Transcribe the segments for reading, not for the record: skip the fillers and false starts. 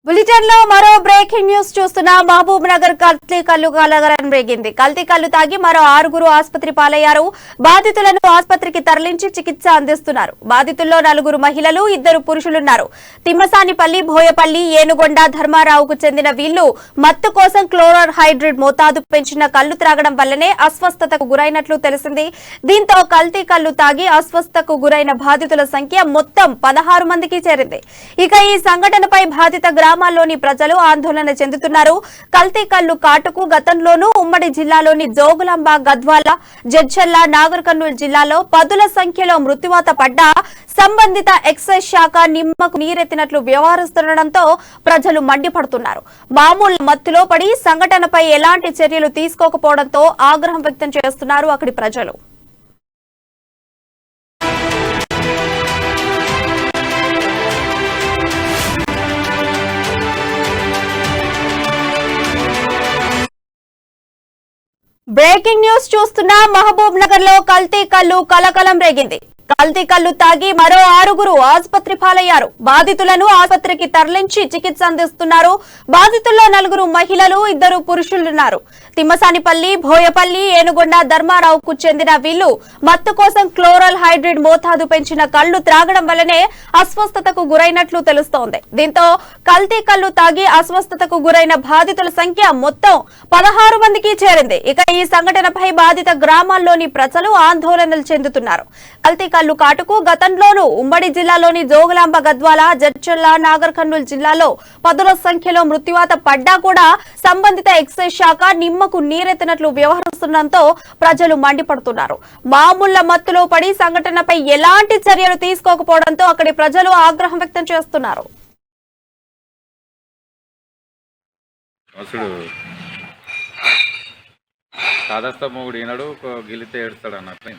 Bulletin లో మరో breaking news చూస్తున్నా. మహబూబ్ నగర్ కల్తీ కల్లు కలగరం రేగింది. కల్తీ కల్లు తాగి మరో 6 ఆసుపత్రి పాలయ్యారు. బాధితులను ఆసుపత్రికి తరలించి చికిత్స అందిస్తున్నారు. బాధితుల్లో 4 మహిళలు, 2 పురుషులున్నారు. తిమ్మసానిపల్లి, భోయపల్లి, ఏనుగొండ, ధర్మారావుకు చెందిన వీళ్లు మత్తు కోసం క్లోరర్ హైడ్రేట్ మోతాదు పెంచిన కల్లు త్రాగడం వల్లనే అస్వస్థతకు గురైనట్లు తెలిసింది. దీంతో కల్తీ కల్లు తాగి అస్వస్థతకు గురైన బాధితుల సంఖ్య మొత్తం 16 మందికి చేరింది. ఇక ఈ సంఘటనపై బాధిత గ్రామాల్లోని ప్రజలు ఆందోళన చెందుతున్నారు. కల్తీ కల్లు కాటుకు గతంలోనూ ఉమ్మడి జిల్లాలోని జోగులాంబ, గద్వాల, జడ్చర్ల, నాగర్ కర్నూలు జిల్లాలో పదుల సంఖ్యలో మృత్యువాత పడ్డా సంబంధిత ఎక్సైజ్ శాఖ నిమ్మకు నీరెత్తినట్లు వ్యవహరిస్తుండటంతో ప్రజలు మండిపడుతున్నారు. మామూలు మత్తులో పడి సంఘటనపై ఎలాంటి చర్యలు తీసుకోకపోవడంతో ఆగ్రహం వ్యక్తం చేస్తున్నారు అక్కడి ప్రజలు. బ్రేకింగ్ న్యూస్ చూస్తున్నా. మహబూబ్ నగర్ లో కల్తీ కల్లు కలకలం రేగింది. కల్తీ కల్లు తాగి మరో 6 ఆసుపత్రి పాలయ్యారు. బాధితులను ఆసుపత్రికి తరలించి చికిత్స అందిస్తున్నారు. బాధితుల్లో 4 మహిళలు, 2 పురుషులున్నారు. తిమ్మసానిపల్లి, భోయపల్లి, ఏనుగొండ, ధర్మారావుకు చెందిన వీళ్లు మత్తు కోసం క్లోరల్ హైడ్రేట్ మోతాదు పెంచిన కల్లు త్రాగడం వల్లనే అస్వస్థతకు గురైనట్లు తెలుస్తోంది. దీంతో కల్తీ కల్లు తాగి అస్వస్థతకు గురైన బాధితుల సంఖ్య మొత్తం 16 మందికి చేరింది. ఇక ఈ సంఘటనపై బాధిత గ్రామాల్లోని ప్రజలు ఆందోళనలు చెందుతున్నారు. కల్తీ కల్లు కాటుకు గతంలోనూ ఉమ్మడి జిల్లాలోని జోగులాంబ, గద్వాల, జడ్చర్ల, నాగర్ కర్నూలు జిల్లాలో పదుల సంఖ్యలో మృత్యువాత పడ్డా కూడా సంబంధిత ఎక్సైజ్ శాఖ నిమ్మకు నీరెత్తినట్లు వ్యవహరిస్తుండటంతో ప్రజలు మండిపడుతున్నారు. మామూళ్ల మత్తులో పడి సంఘటనపై ఎలాంటి చర్యలు తీసుకోకపోవడంతో అక్కడి ప్రజలు ఆగ్రహం వ్యక్తం చేస్తున్నారు. సాదస్త మొగుడు ఈనాడు గిలితే ఏడుస్తాడు అన్నట్టు.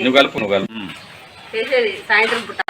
నువ్వు కలుపు సాయంత్రం పూట